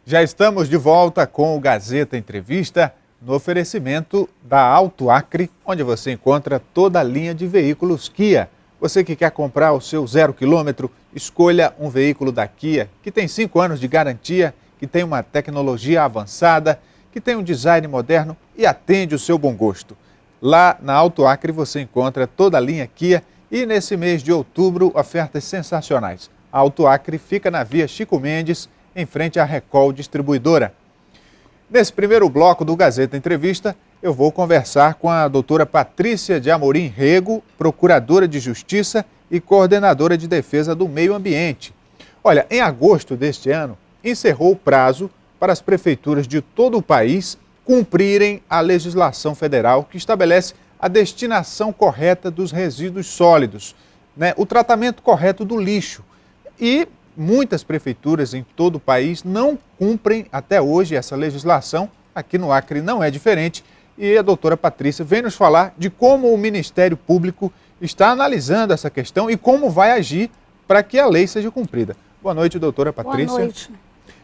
Já estamos de volta com o Gazeta Entrevista, no oferecimento da Auto Acre, onde você encontra toda a linha de veículos Kia. Você que quer comprar o seu 0 km, escolha um veículo da Kia, que tem 5 anos de garantia, que tem uma tecnologia avançada, que tem um design moderno e atende o seu bom gosto. Lá na Auto Acre você encontra toda a linha Kia e nesse mês de outubro, ofertas sensacionais. A Auto Acre fica na Via Chico Mendes, em frente à Recol Distribuidora. Nesse primeiro bloco do Gazeta Entrevista, eu vou conversar com a doutora Patrícia de Amorim Rego, procuradora de Justiça e coordenadora de Defesa do Meio Ambiente. Olha, em agosto deste ano, encerrou o prazo para as prefeituras de todo o país cumprirem a legislação federal que estabelece a destinação correta dos resíduos sólidos, né? O tratamento correto do lixo. E muitas prefeituras em todo o país não cumprem até hoje essa legislação. Aqui no Acre não é diferente. E a doutora Patrícia vem nos falar de como o Ministério Público está analisando essa questão e como vai agir para que a lei seja cumprida. Boa noite, doutora Patrícia. Boa noite.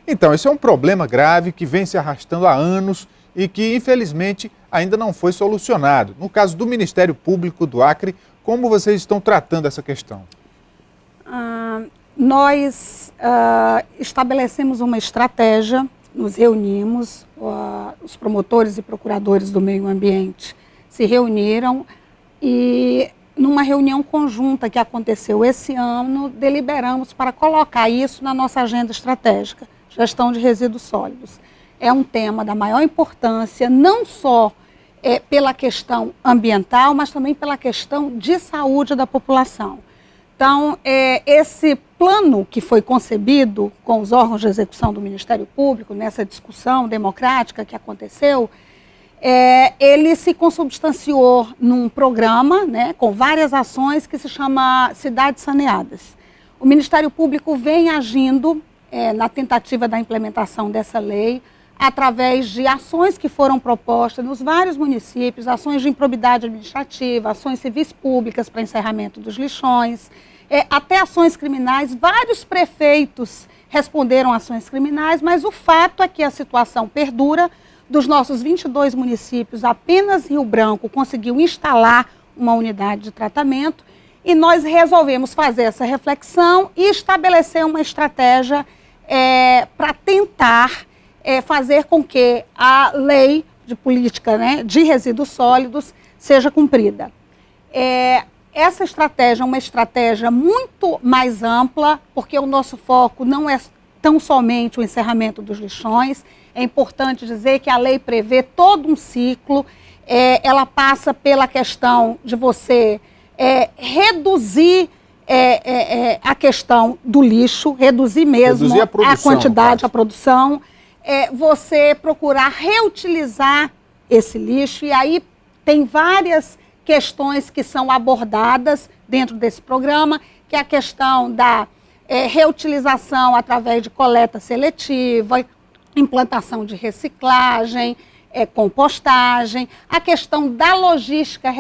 Então, esse é um problema grave que vem se arrastando há anos e que, infelizmente, ainda não foi solucionado. No caso do Ministério Público do Acre, como vocês estão tratando essa questão? Nós estabelecemos uma estratégia, nos reunimos, os promotores e procuradores do meio ambiente se reuniram e, numa reunião conjunta que aconteceu esse ano, deliberamos para colocar isso na nossa agenda estratégica, gestão de resíduos sólidos. É um tema da maior importância, não só pela questão ambiental, mas também pela questão de saúde da população. Então, esse plano que foi concebido com os órgãos de execução do Ministério Público, nessa discussão democrática que aconteceu, ele se consubstanciou num programa, né, com várias ações que se chama Cidades Saneadas. O Ministério Público vem agindo na tentativa da implementação dessa lei, através de ações que foram propostas nos vários municípios, ações de improbidade administrativa, ações civis públicas para encerramento dos lixões, até ações criminais. Vários prefeitos responderam a ações criminais, mas o fato é que a situação perdura. Dos nossos 22 municípios, apenas Rio Branco conseguiu instalar uma unidade de tratamento e nós resolvemos fazer essa reflexão e estabelecer uma estratégia para tentar fazer com que a lei de política, né, de resíduos sólidos seja cumprida. Essa estratégia é uma estratégia muito mais ampla, porque o nosso foco não é tão somente o encerramento dos lixões. É importante dizer que a lei prevê todo um ciclo, ela passa pela questão de você reduzir a questão do lixo, reduzir mesmo a quantidade, a produção, você procurar reutilizar esse lixo, e aí tem várias questões que são abordadas dentro desse programa, que é a questão da reutilização através de coleta seletiva, implantação de reciclagem, compostagem, a questão da logística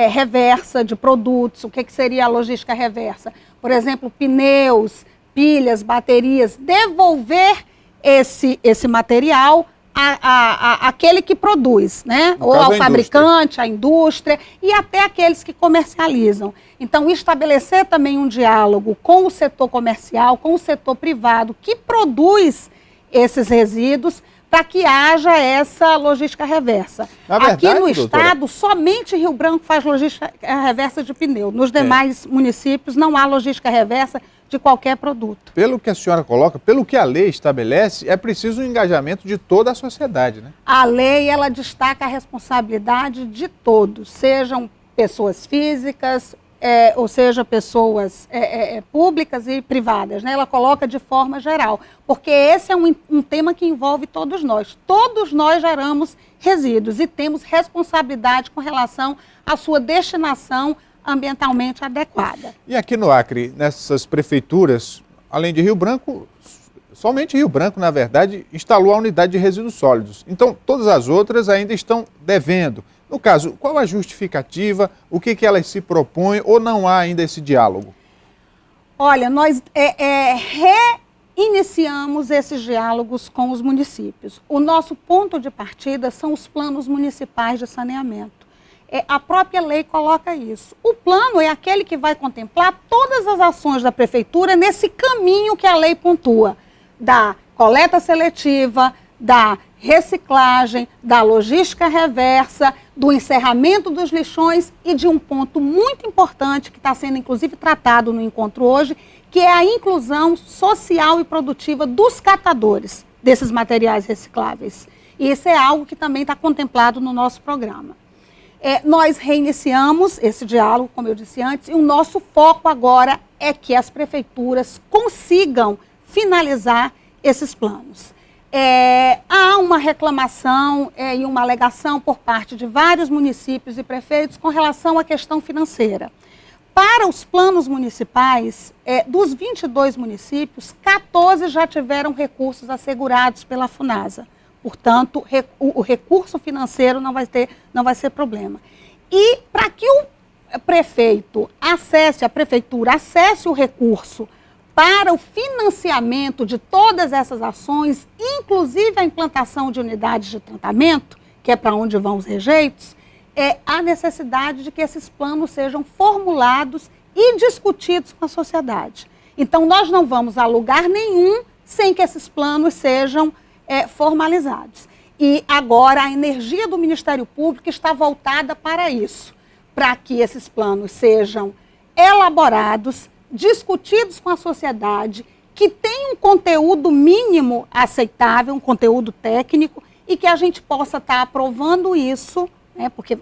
reversa de produtos. O que seria a logística reversa? Por exemplo, pneus, pilhas, baterias, devolver esse material àquele que produz, né? Ou ao fabricante, à indústria e até aqueles que comercializam. Então, estabelecer também um diálogo com o setor comercial, com o setor privado que produz esses resíduos, para que haja essa logística reversa. Aqui no estado, somente Rio Branco faz logística reversa de pneu. Nos demais municípios não há logística reversa de qualquer produto. Pelo que a senhora coloca, pelo que a lei estabelece, é preciso um engajamento de toda a sociedade, né? A lei, ela destaca a responsabilidade de todos, sejam pessoas físicas, ou seja, pessoas públicas e privadas, né? Ela coloca de forma geral, porque esse é um tema que envolve todos nós. Todos nós geramos resíduos e temos responsabilidade com relação à sua destinação ambientalmente adequada. E aqui no Acre, nessas prefeituras, além de Rio Branco, somente Rio Branco, na verdade, instalou a unidade de resíduos sólidos. Então, todas as outras ainda estão devendo. No caso, qual a justificativa, o que elas se propõem ou não há ainda esse diálogo? Olha, nós iniciamos esses diálogos com os municípios. O nosso ponto de partida são os planos municipais de saneamento. A própria lei coloca isso. O plano é aquele que vai contemplar todas as ações da prefeitura nesse caminho que a lei pontua, da coleta seletiva, da reciclagem, da logística reversa, do encerramento dos lixões e de um ponto muito importante que está sendo inclusive tratado no encontro hoje, que é a inclusão social e produtiva dos catadores desses materiais recicláveis. E isso é algo que também está contemplado no nosso programa. Nós reiniciamos esse diálogo, como eu disse antes, e o nosso foco agora é que as prefeituras consigam finalizar esses planos. Há uma reclamação e uma alegação por parte de vários municípios e prefeitos com relação à questão financeira. Para os planos municipais, dos 22 municípios, 14 já tiveram recursos assegurados pela FUNASA. Portanto, o recurso financeiro não vai ser problema. E para que o prefeito a prefeitura acesse o recurso para o financiamento de todas essas ações, inclusive a implantação de unidades de tratamento, que é para onde vão os rejeitos, há necessidade de que esses planos sejam formulados e discutidos com a sociedade. Então, nós não vamos a lugar nenhum sem que esses planos sejam formalizados. E agora a energia do Ministério Público está voltada para isso, para que esses planos sejam elaborados, discutidos com a sociedade, que tenham um conteúdo mínimo aceitável, um conteúdo técnico, e que a gente possa estar aprovando isso, né, porque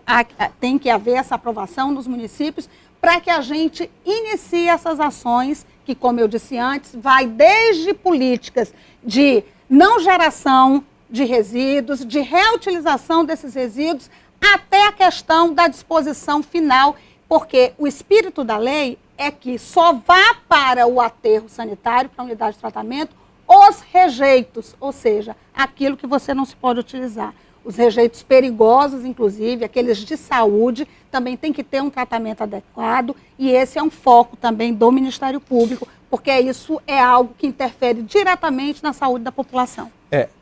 tem que haver essa aprovação nos municípios, para que a gente inicie essas ações, que, como eu disse antes, vai desde políticas de não geração de resíduos, de reutilização desses resíduos, até a questão da disposição final, porque o espírito da lei é que só vá para o aterro sanitário, para a unidade de tratamento, os rejeitos, ou seja, aquilo que você não se pode utilizar. Os rejeitos perigosos, inclusive, aqueles de saúde, também tem que ter um tratamento adequado, e esse é um foco também do Ministério Público, porque isso é algo que interfere diretamente na saúde da população.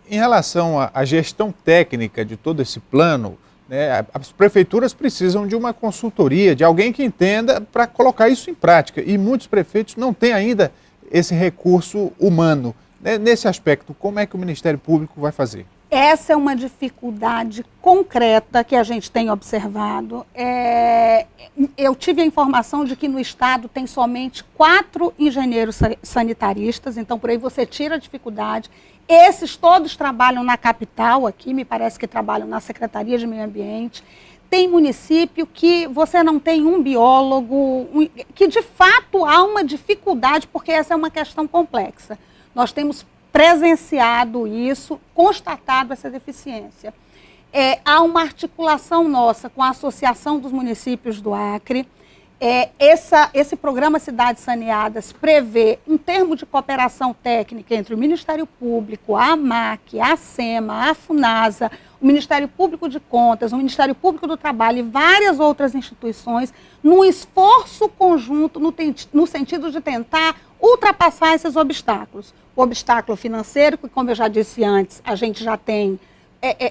Em relação à gestão técnica de todo esse plano, né, as prefeituras precisam de uma consultoria, de alguém que entenda para colocar isso em prática, e muitos prefeitos não têm ainda esse recurso humano. Nesse aspecto, como é que o Ministério Público vai fazer? Essa é uma dificuldade concreta que a gente tem observado. Eu tive a informação de que no estado tem somente 4 engenheiros sanitaristas, então por aí você tira a dificuldade. Esses todos trabalham na capital aqui, me parece que trabalham na Secretaria de Meio Ambiente. Tem município que você não tem um biólogo, que de fato há uma dificuldade, porque essa é uma questão complexa. Nós temos presenciado isso, constatado essa deficiência. Há uma articulação nossa com a Associação dos Municípios do Acre. Esse programa Cidades Saneadas prevê um termo de cooperação técnica entre o Ministério Público, a AMAC, a SEMA, a FUNASA, o Ministério Público de Contas, o Ministério Público do Trabalho e várias outras instituições, num esforço conjunto no sentido de tentar ultrapassar esses obstáculos. O obstáculo financeiro, que, como eu já disse antes, a gente já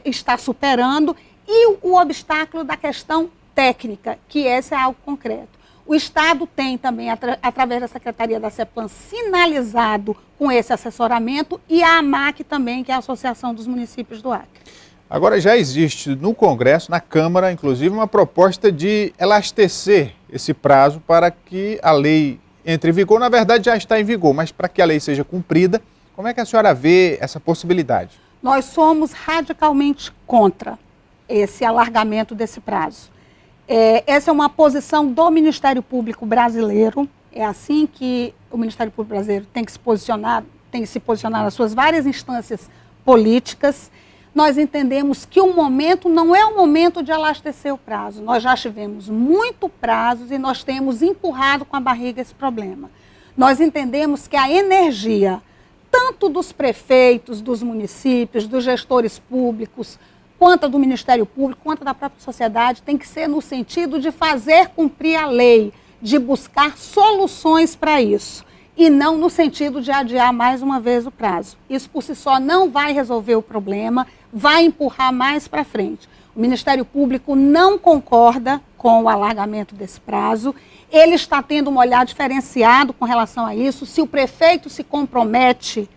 está superando, e o obstáculo da questão técnica, que esse é algo concreto. O Estado tem também, através da Secretaria da CEPLAN, sinalizado com esse assessoramento, e a AMAC também, que é a Associação dos Municípios do Acre. Agora, já existe no Congresso, na Câmara, inclusive, uma proposta de elastecer esse prazo para que a lei entre em vigor. Na verdade, já está em vigor, mas para que a lei seja cumprida, como é que a senhora vê essa possibilidade? Nós somos radicalmente contra esse alargamento desse prazo. Essa é uma posição do Ministério Público brasileiro. É assim que o Ministério Público brasileiro tem que se posicionar nas suas várias instâncias políticas. Nós entendemos que o momento não é o momento de elastecer o prazo. Nós já tivemos muito prazos e nós temos empurrado com a barriga esse problema. Nós entendemos que a energia, tanto dos prefeitos, dos municípios, dos gestores públicos, quanto do Ministério Público, quanto da própria sociedade, tem que ser no sentido de fazer cumprir a lei, de buscar soluções para isso. e não no sentido de adiar mais uma vez o prazo. Isso por si só não vai resolver o problema, vai empurrar mais para frente. O Ministério Público não concorda com o alargamento desse prazo, ele está tendo um olhar diferenciado com relação a isso. Se o prefeito se compromete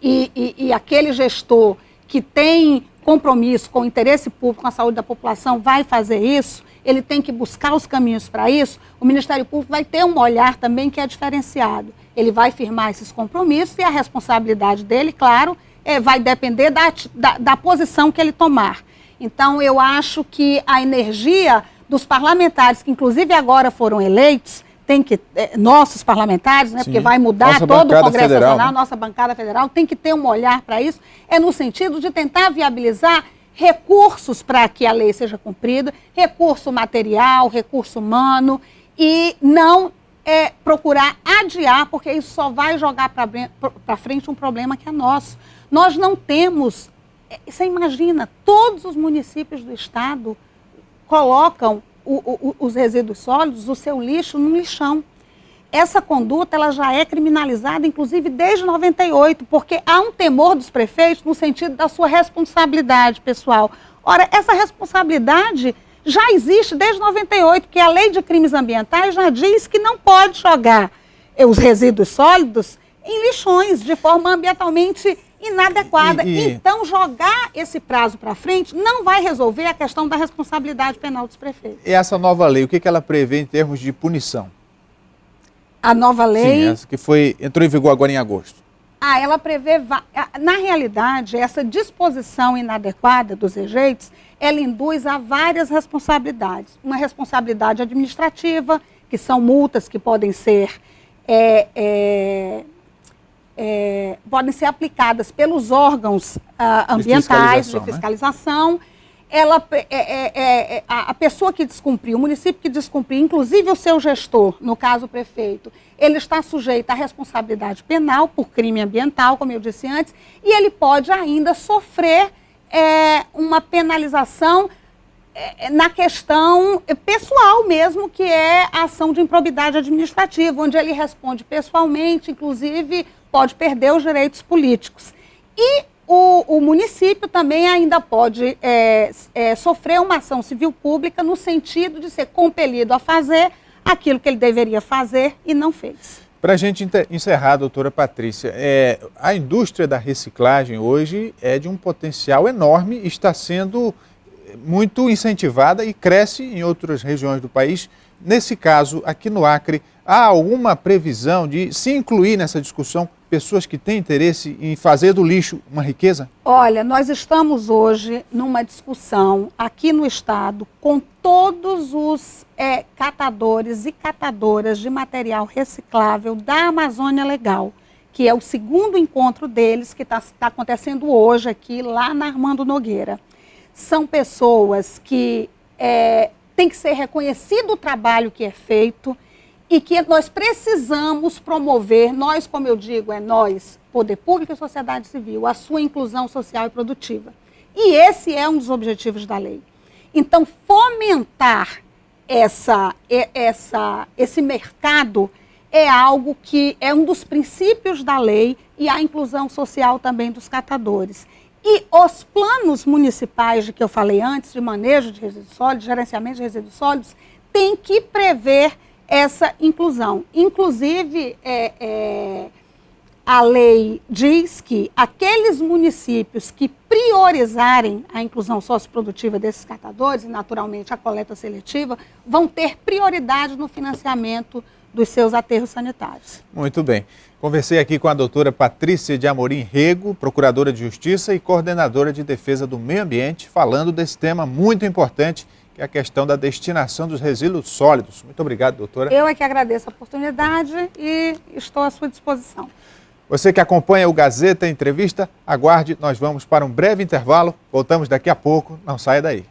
e aquele gestor que tem compromisso com o interesse público, com a saúde da população, vai fazer isso, ele tem que buscar os caminhos para isso, o Ministério Público vai ter um olhar também que é diferenciado. Ele vai firmar esses compromissos e a responsabilidade dele, claro, vai depender da posição que ele tomar. Então, eu acho que a energia dos parlamentares, que inclusive agora foram eleitos, tem que, nossos parlamentares, né, porque vai mudar todo o Congresso Federal, Nacional, né? Nossa bancada federal, tem que ter um olhar para isso, no sentido de tentar viabilizar recursos para que a lei seja cumprida, recurso material, recurso humano, e não procurar adiar, porque isso só vai jogar para frente um problema que é nosso. Nós não temos, você imagina, todos os municípios do estado colocam os resíduos sólidos, o seu lixo, num lixão. Essa conduta ela já é criminalizada, inclusive, desde 98, porque há um temor dos prefeitos no sentido da sua responsabilidade pessoal. Ora, essa responsabilidade já existe desde 98, que a Lei de Crimes Ambientais já diz que não pode jogar os resíduos sólidos em lixões de forma ambientalmente inadequada. Então, jogar esse prazo para frente não vai resolver a questão da responsabilidade penal dos prefeitos. E essa nova lei, o que ela prevê em termos de punição? A nova lei... Sim, essa que entrou em vigor agora em agosto. Ela prevê... Na realidade, essa disposição inadequada dos rejeitos, ela induz a várias responsabilidades. Uma responsabilidade administrativa, que são multas que podem ser aplicadas pelos órgãos ambientais de fiscalização. A pessoa que descumprir, o município que descumprir, inclusive o seu gestor, no caso o prefeito, ele está sujeito à responsabilidade penal por crime ambiental, como eu disse antes, e ele pode ainda sofrer uma penalização na questão pessoal mesmo, que é a ação de improbidade administrativa, onde ele responde pessoalmente, inclusive pode perder os direitos políticos. E o município também ainda pode sofrer uma ação civil pública no sentido de ser compelido a fazer aquilo que ele deveria fazer e não fez. Para a gente encerrar, doutora Patrícia, a indústria da reciclagem hoje é de um potencial enorme e está sendo muito incentivada e cresce em outras regiões do país. Nesse caso, aqui no Acre, há alguma previsão de se incluir nessa discussão pessoas que têm interesse em fazer do lixo uma riqueza? Olha, nós estamos hoje numa discussão aqui no estado com todos os catadores e catadoras de material reciclável da Amazônia Legal, que é o segundo encontro deles, que está acontecendo hoje aqui, lá na Armando Nogueira. São pessoas que tem que ser reconhecido o trabalho que é feito e que nós precisamos promover, nós, como eu digo, nós, poder público e sociedade civil, a sua inclusão social e produtiva. E esse é um dos objetivos da lei. Então, fomentar esse mercado é algo que é um dos princípios da lei e a inclusão social também dos catadores. E os planos municipais de que eu falei antes, de manejo de resíduos sólidos, gerenciamento de resíduos sólidos, tem que prever essa inclusão. Inclusive, a lei diz que aqueles municípios que priorizarem a inclusão socioprodutiva desses catadores, e naturalmente a coleta seletiva, vão ter prioridade no financiamento dos seus aterros sanitários. Muito bem. Conversei aqui com a doutora Patrícia de Amorim Rego, procuradora de Justiça e coordenadora de Defesa do Meio Ambiente, falando desse tema muito importante, que é a questão da destinação dos resíduos sólidos. Muito obrigado, doutora. Eu é que agradeço a oportunidade e estou à sua disposição. Você que acompanha o Gazeta Entrevista, aguarde, nós vamos para um breve intervalo. Voltamos daqui a pouco, não saia daí.